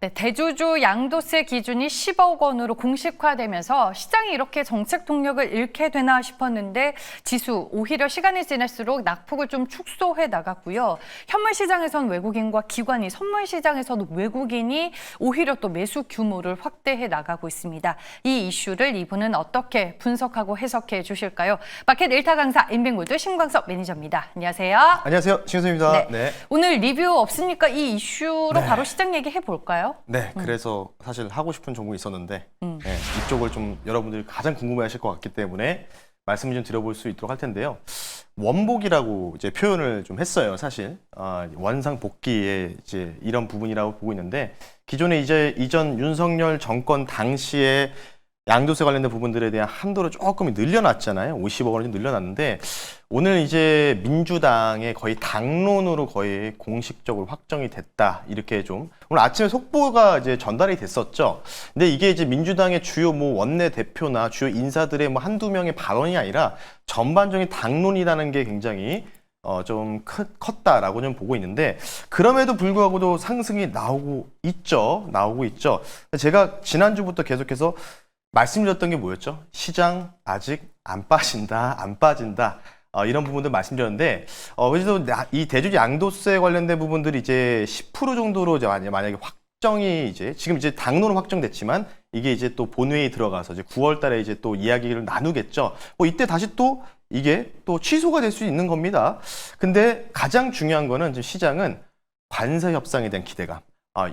네, 대주주 양도세 기준이 10억 원으로 공식화되면서 시장이 이렇게 정책 동력을 잃게 되나 싶었는데 지수 오히려 시간이 지날수록 낙폭을 좀 축소해 나갔고요. 현물 시장에선 외국인과 기관이, 선물 시장에서도 외국인이 오히려 또 매수 규모를 확대해 나가고 있습니다. 이 이슈를 이분은 어떻게 분석하고 해석해 주실까요? 마켓 1타 강사 인뱅골드 신광석 매니저입니다. 안녕하세요. 안녕하세요. 신선입니다. 네. 네. 오늘 리뷰 없으니까 이 이슈로 네. 바로 시장 얘기해 볼까요? 네, 그래서 사실 하고 싶은 종목이 있었는데 네, 이쪽을 좀 여러분들이 가장 궁금해하실 것 같기 때문에 말씀을 좀 드려볼 수 있도록 할 텐데요. 원복이라고 이제 표현을 좀 했어요. 사실 원상 복귀의 이제 이런 부분이라고 보고 있는데 기존에 이제 이전 윤석열 정권 당시에 양도세 관련된 부분들에 대한 한도를 조금 늘려놨잖아요. 50억 원을 좀 늘려놨는데 오늘 이제 민주당의 거의 당론으로 거의 공식적으로 확정이 됐다. 이렇게 좀 오늘 아침에 속보가 이제 전달이 됐었죠. 근데 이게 이제 민주당의 주요 뭐 원내 대표나 주요 인사들의 뭐 한두 명의 발언이 아니라 전반적인 당론이라는 게 굉장히 좀 컸다라고 좀 보고 있는데 그럼에도 불구하고도 상승이 나오고 있죠. 제가 지난주부터 계속해서 말씀드렸던 게 뭐였죠? 시장 아직 안 빠진다. 이런 부분들 말씀드렸는데, 그래서 이 대주주 양도세 관련된 부분들이 이제 10% 정도로 이제 만약에 확정이 이제 지금 이제 당론은 확정됐지만 이게 이제 또 본회의에 들어가서 이제 9월 달에 이제 또 이야기를 나누겠죠. 뭐 이때 다시 또 이게 또 취소가 될 수 있는 겁니다. 근데 가장 중요한 거는 지금 시장은 관세 협상에 대한 기대감.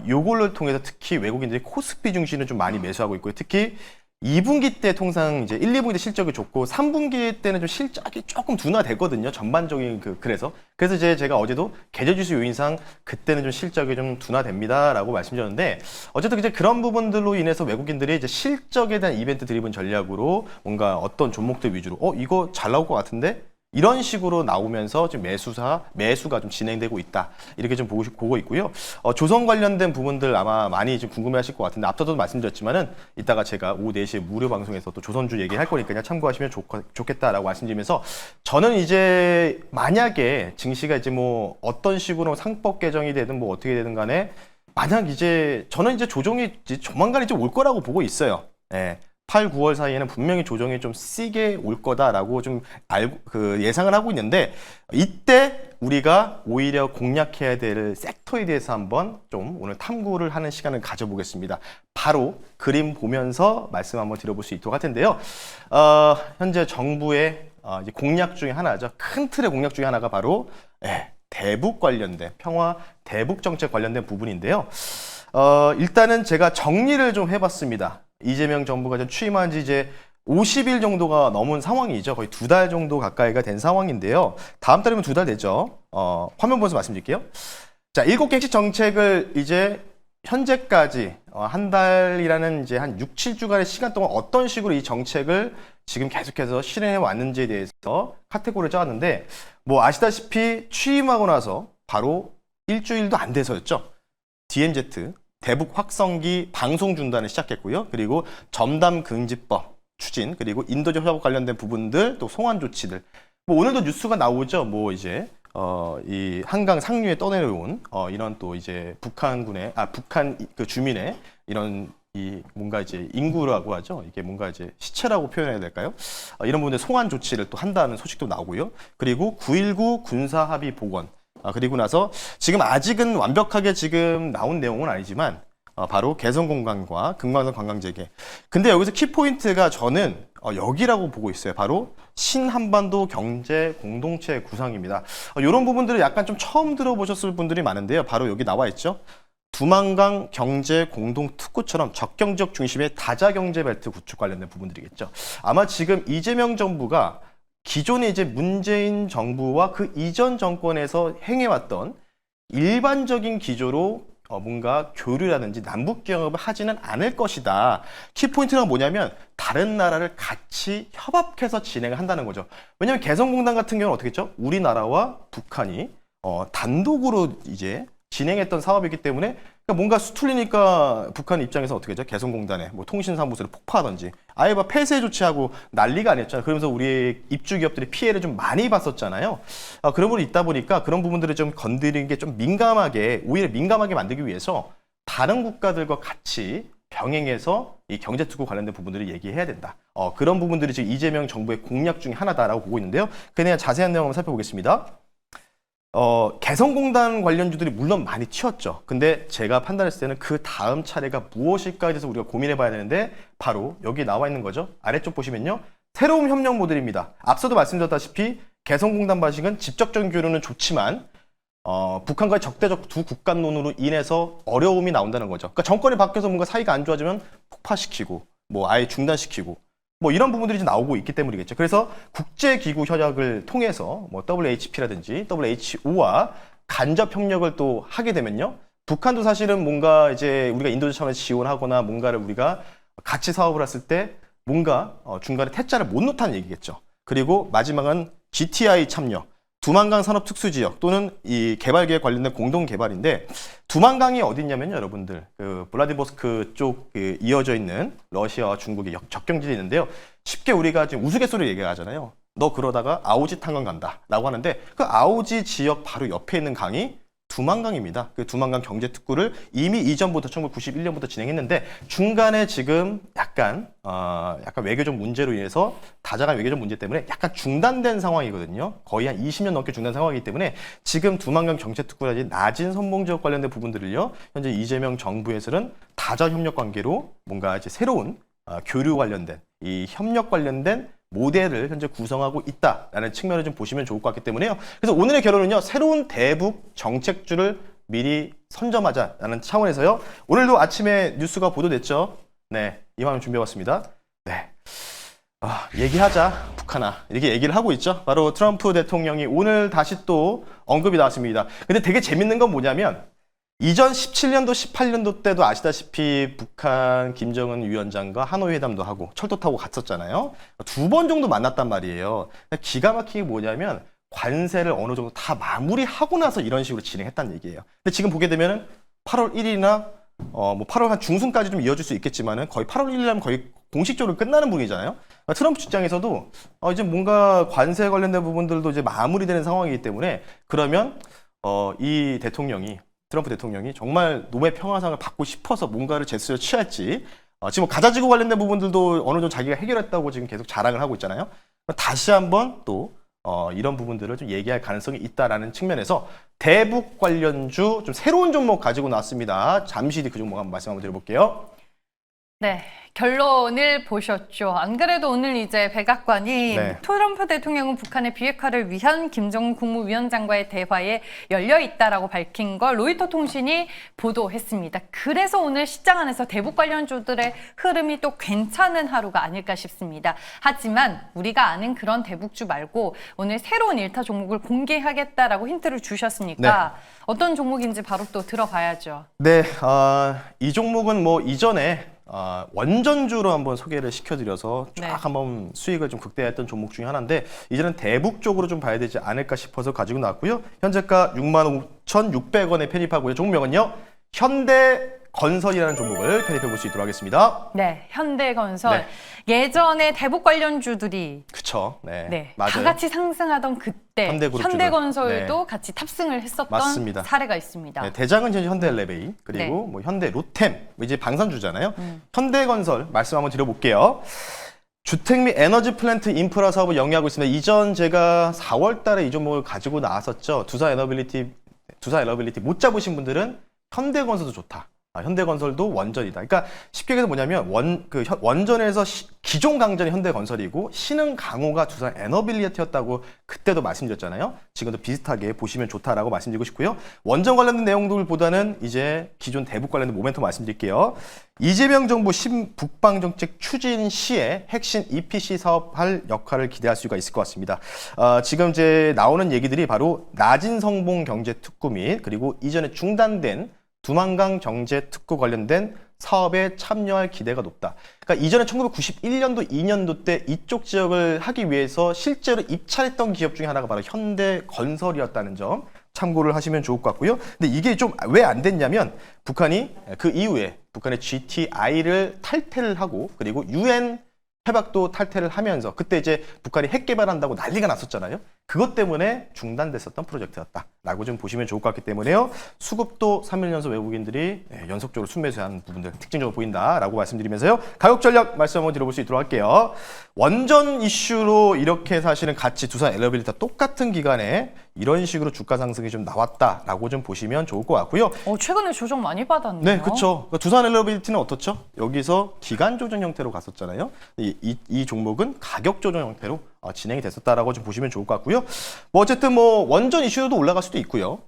요걸로 통해서 특히 외국인들이 코스피 중심을 좀 많이 매수하고 있고요. 특히 2분기 때 통상 이제 1, 2분기 때 실적이 좋고 3분기 때는 좀 실적이 조금 둔화되거든요. 전반적인 그래서 이제 제가 어제도 계절지수 요인상 그때는 좀 실적이 좀 둔화됩니다라고 말씀드렸는데 어쨌든 이제 그런 부분들로 인해서 외국인들이 이제 실적에 대한 이벤트 드리븐 전략으로 뭔가 어떤 종목들 위주로 이거 잘 나올 것 같은데 이런 식으로 나오면서 지금 매수가 좀 진행되고 있다. 이렇게 좀 보고 있고요. 조선 관련된 부분들 아마 많이 좀 궁금해하실 것 같은데 앞서도 말씀드렸지만은 이따가 제가 오후 4시에 무료 방송에서 또 조선주 얘기할 거니까 참고하시면 좋겠다라고 말씀드리면서 저는 이제 만약에 증시가 이제 뭐 어떤 식으로 상법 개정이 되든 뭐 어떻게 되든 간에 만약 이제 저는 이제 조정이 이제 조만간 이제 올 거라고 보고 있어요. 예. 8, 9월 사이에는 분명히 조정이 좀 세게 올 거다라고 좀 예상을 하고 있는데 이때 우리가 오히려 공략해야 될 섹터에 대해서 한번 좀 오늘 탐구를 하는 시간을 가져보겠습니다. 바로 그림 보면서 말씀 한번 드려볼 수 있도록 할 텐데요. 현재 정부의 이제 공략 중에 하나죠. 큰 틀의 공략 중에 하나가 바로 대북 관련된 평화 대북 정책 관련된 부분인데요. 일단은 제가 정리를 좀 해봤습니다. 이재명 정부가 좀 취임한 지 이제 50일 정도가 넘은 상황이죠. 거의 2달 정도 가까이가 된 상황인데요. 다음 달이면 2달 되죠. 화면 보면서 말씀드릴게요. 자, 7개 핵심 정책을 이제 현재까지 한 달이라는 이제 한 6, 7주간의 시간 동안 어떤 식으로 이 정책을 지금 계속해서 실행해 왔는지에 대해서 카테고리를 짜왔는데 뭐 아시다시피 취임하고 나서 바로 일주일도 안 돼서였죠. DMZ 대북 확성기 방송 중단을 시작했고요. 그리고 점담 금지법 추진, 그리고 인도적 협업 관련된 부분들, 또 송환 조치들. 뭐 오늘도 뉴스가 나오죠. 뭐 이제 이 한강 상류에 떠내려온 이런 또 이제 북한 그 주민의 이런 이 뭔가 이제 인구라고 하죠. 이게 뭔가 이제 시체라고 표현해야 될까요? 이런 부분에 송환 조치를 또 한다는 소식도 나오고요. 그리고 9.19 군사 합의 복원. 그리고 나서 지금 아직은 완벽하게 지금 나온 내용은 아니지만 바로 개성공단과 금강산 관광재개. 근데 여기서 키포인트가 저는 여기라고 보고 있어요. 바로 신한반도 경제 공동체 구상입니다. 이런 부분들을 약간 좀 처음 들어보셨을 분들이 많은데요. 바로 여기 나와 있죠. 두만강 경제 공동 특구처럼 적경지역 중심의 다자경제벨트 구축 관련된 부분들이겠죠. 아마 지금 이재명 정부가 기존에 이제 문재인 정부와 그 이전 정권에서 행해왔던 일반적인 기조로 뭔가 교류라든지 남북 경협을 하지는 않을 것이다. 키포인트가 뭐냐면 다른 나라를 같이 협업해서 진행을 한다는 거죠. 왜냐하면 개성공단 같은 경우는 어떻게 했죠? 우리나라와 북한이 단독으로 이제 진행했던 사업이기 때문에 그러니까 뭔가 수틀리니까 북한 입장에서 어떻게 하죠? 개성공단에 뭐 통신사무소를 폭파하든지 아예 막 폐쇄 조치하고 난리가 아니었잖아요. 그러면서 우리 입주 기업들이 피해를 좀 많이 봤었잖아요. 그런 부분이 있다 보니까 그런 부분들을 좀 건드리는 게 좀 민감하게 오히려 민감하게 만들기 위해서 다른 국가들과 같이 병행해서 이 경제특구 관련된 부분들을 얘기해야 된다. 그런 부분들이 지금 이재명 정부의 공약 중에 하나다라고 보고 있는데요. 그에 대한 자세한 내용 한번 살펴보겠습니다. 개성공단 관련주들이 물론 많이 튀었죠. 근데 제가 판단했을 때는 그 다음 차례가 무엇일까에 대해서 우리가 고민해 봐야 되는데 바로 여기 나와 있는 거죠. 아래쪽 보시면요. 새로운 협력 모델입니다. 앞서도 말씀드렸다시피 개성공단 방식은 직접적인 교류는 좋지만 북한과의 적대적 두 국간론으로 인해서 어려움이 나온다는 거죠. 그러니까 정권이 바뀌어서 뭔가 사이가 안 좋아지면 폭파시키고 뭐 아예 중단시키고 뭐 이런 부분들이 이제 나오고 있기 때문이겠죠. 그래서 국제기구 협약을 통해서 뭐 WHP라든지 WHO와 간접 협력을 또 하게 되면요. 북한도 사실은 뭔가 이제 우리가 인도적 차원에서 지원하거나 뭔가를 우리가 같이 사업을 했을 때 뭔가 중간에 퇴짜를 못 놓다는 얘기겠죠. 그리고 마지막은 GTI 참여. 두만강 산업특수지역 또는 이 개발계획 관련된 공동 개발인데 두만강이 어디 있냐면요, 여러분들 그 블라디보스크 쪽 이어져 있는 러시아와 중국의 접경지대 있는데요. 쉽게 우리가 지금 우스갯소리를 얘기하잖아요. 너 그러다가 아오지 탄광 간다라고 하는데 그 아오지 지역 바로 옆에 있는 강이 두만강입니다. 그 두만강 경제특구를 이미 이전부터 1991년부터 진행했는데 중간에 지금 약간 외교적 문제로 인해서 다자간 외교적 문제 때문에 약간 중단된 상황이거든요. 거의 한 20년 넘게 중단 상황이기 때문에 지금 두만강 경제특구라든지 낮은 선봉지역 관련된 부분들을요. 현재 이재명 정부에서는 다자 협력 관계로 뭔가 이제 새로운 교류 관련된 이 협력 관련된 모델을 현재 구성하고 있다라는 측면을 좀 보시면 좋을 것 같기 때문에요. 그래서 오늘의 결론은요. 새로운 대북 정책주를 미리 선점하자라는 차원에서요. 오늘도 아침에 뉴스가 보도됐죠. 네, 이만 준비해봤습니다. 네, 얘기하자 북한아 이렇게 얘기를 하고 있죠. 바로 트럼프 대통령이 오늘 다시 또 언급이 나왔습니다. 근데 되게 재밌는 건 뭐냐면 이전 17년도, 18년도 때도 아시다시피 북한 김정은 위원장과 하노이 회담도 하고 철도 타고 갔었잖아요. 2번 정도 만났단 말이에요. 기가 막히게 뭐냐면 관세를 어느 정도 다 마무리하고 나서 이런 식으로 진행했다는 얘기예요. 근데 지금 보게 되면은 8월 1일이나 뭐 8월 한 중순까지 좀 이어질 수 있겠지만은 거의 8월 1일 하면 거의 공식적으로 끝나는 분위기잖아요. 트럼프 입장에서도 이제 뭔가 관세 관련된 부분들도 이제 마무리되는 상황이기 때문에 그러면 이 트럼프 대통령이 정말 노벨 평화상을 받고 싶어서 뭔가를 제스처를 취할지 지금 가자지구 관련된 부분들도 어느 정도 자기가 해결했다고 지금 계속 자랑을 하고 있잖아요. 다시 한번 또 이런 부분들을 좀 얘기할 가능성이 있다라는 측면에서 대북 관련주 좀 새로운 종목 가지고 나왔습니다. 잠시 뒤 그 종목 한번 말씀 한번 드려볼게요. 네, 결론을 보셨죠. 안 그래도 오늘 이제 백악관이 네. 트럼프 대통령은 북한의 비핵화를 위한 김정은 국무위원장과의 대화에 열려 있다라고 밝힌 걸 로이터 통신이 보도했습니다. 그래서 오늘 시장 안에서 대북 관련주들의 흐름이 또 괜찮은 하루가 아닐까 싶습니다. 하지만 우리가 아는 그런 대북주 말고 오늘 새로운 1타 종목을 공개하겠다라고 힌트를 주셨으니까 어떤 종목인지 바로 또 들어봐야죠. 네, 이 종목은 뭐 이전에 원전주로 한번 소개를 시켜드려서 쫙 네. 한번 수익을 좀 극대화했던 종목 중에 하나인데 이제는 대북 쪽으로 좀 봐야 되지 않을까 싶어서 가지고 나왔고요. 현재가 65,600원에 편입하고요. 종목명은요. 현대건설이라는 종목을 편입해 볼 수 있도록 하겠습니다. 네, 현대건설. 네. 예전에 대북 관련주들이 그쵸. 네, 네, 맞아요. 다 같이 상승하던 그때 현대그룹주들. 현대건설도 네. 같이 탑승을 했었던 맞습니다. 사례가 있습니다. 네, 대장은 현재 현대엘리베이 그리고 네. 뭐 현대로템 이제 방산주잖아요. 현대건설 말씀 한번 드려볼게요. 주택 및 에너지 플랜트 인프라 사업을 영위하고 있습니다. 이전 제가 4월 달에 이 종목을 가지고 나왔었죠. 두산 에너빌리티 못 잡으신 분들은 현대건설도 좋다. 현대건설도 원전이다. 그러니까 쉽게 얘기해서 뭐냐면 원전에서 기존 강전이 현대건설이고 신흥 강호가 두산 에너빌리티였다고 그때도 말씀드렸잖아요. 지금도 비슷하게 보시면 좋다라고 말씀드리고 싶고요. 원전 관련된 내용들보다는 이제 기존 대북 관련된 모멘텀 말씀드릴게요. 이재명 정부 신북방 정책 추진 시에 핵심 EPC 사업할 역할을 기대할 수가 있을 것 같습니다. 지금 이제 나오는 얘기들이 바로 낮은 성봉 경제 특구 및 그리고 이전에 중단된 두만강 경제 특구 관련된 사업에 참여할 기대가 높다. 그러니까 이전에 1991년도, 2년도 때 이쪽 지역을 하기 위해서 실제로 입찰했던 기업 중에 하나가 바로 현대건설이었다는 점 참고를 하시면 좋을 것 같고요. 근데 이게 좀 왜 안 됐냐면 북한이 그 이후에 북한의 GTI를 탈퇴를 하고 그리고 UN 협약도 탈퇴를 하면서 그때 이제 북한이 핵 개발한다고 난리가 났었잖아요. 그것 때문에 중단됐었던 프로젝트였다라고 좀 보시면 좋을 것 같기 때문에요. 수급도 3일 연속 외국인들이 연속적으로 순매수하는 부분들 특징적으로 보인다라고 말씀드리면서요. 가격 전략 말씀 한번 들어볼 수 있도록 할게요. 원전 이슈로 이렇게 사실은 같이 두산 엘리베이터 똑같은 기간에 이런 식으로 주가 상승이 좀 나왔다라고 좀 보시면 좋을 것 같고요. 최근에 조정 많이 받았네요. 네, 그렇죠. 두산 엘리베이터는 어떻죠? 여기서 기간 조정 형태로 갔었잖아요. 이 종목은 가격 조정 형태로 진행이 됐었다라고 좀 보시면 좋을 것 같고요. 어쨌든 원전 이슈로도 올라갈 수도 있고요.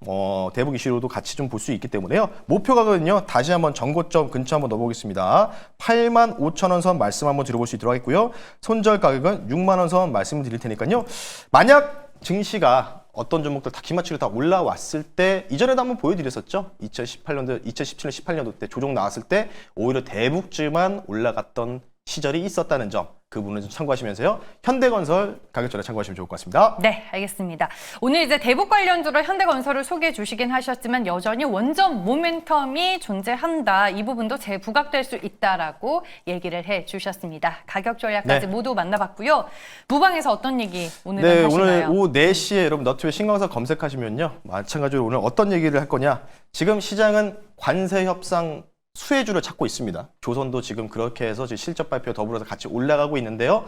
대북 이슈로도 같이 좀 볼 수 있기 때문에요. 목표 가격은요. 다시 한번 전고점 근처 한번 넣어보겠습니다. 85,000원 선 말씀 한번 들어볼 수 있도록 하겠고요. 손절 가격은 6만 원 선 말씀을 드릴 테니까요. 만약 증시가 어떤 종목들 다 기마치로 다 올라왔을 때 이전에도 한번 보여드렸었죠. 2017년, 18년도 때 조정 나왔을 때 오히려 대북주만 올라갔던 시절이 있었다는 점, 그 부분을 좀 참고하시면서요. 현대건설 가격 전략 참고하시면 좋을 것 같습니다. 네, 알겠습니다. 오늘 이제 대북 관련주로 현대건설을 소개해 주시긴 하셨지만 여전히 원전 모멘텀이 존재한다. 이 부분도 재부각될 수 있다라고 얘기를 해 주셨습니다. 가격 전략까지 모두 만나봤고요. 무방에서 어떤 얘기 오늘은 하시나요? 오늘 오후 4시에 여러분 너튜브에 신광석 검색하시면요. 마찬가지로 오늘 어떤 얘기를 할 거냐. 지금 시장은 관세 협상 수혜주를 찾고 있습니다. 조선도 지금 그렇게 해서 실적 발표 더불어서 같이 올라가고 있는데요.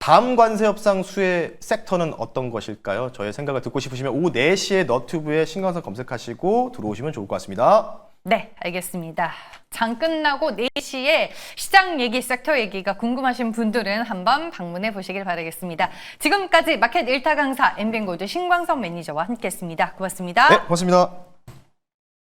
다음 관세 협상 수혜 섹터는 어떤 것일까요? 저의 생각을 듣고 싶으시면 오후 4시에 너튜브에 신광석 검색하시고 들어오시면 좋을 것 같습니다. 네, 알겠습니다. 장 끝나고 4시에 시장 얘기, 섹터 얘기가 궁금하신 분들은 한번 방문해 보시길 바라겠습니다. 지금까지 마켓 1타 강사 엠뱅골드 신광석 매니저와 함께했습니다. 고맙습니다. 네, 고맙습니다.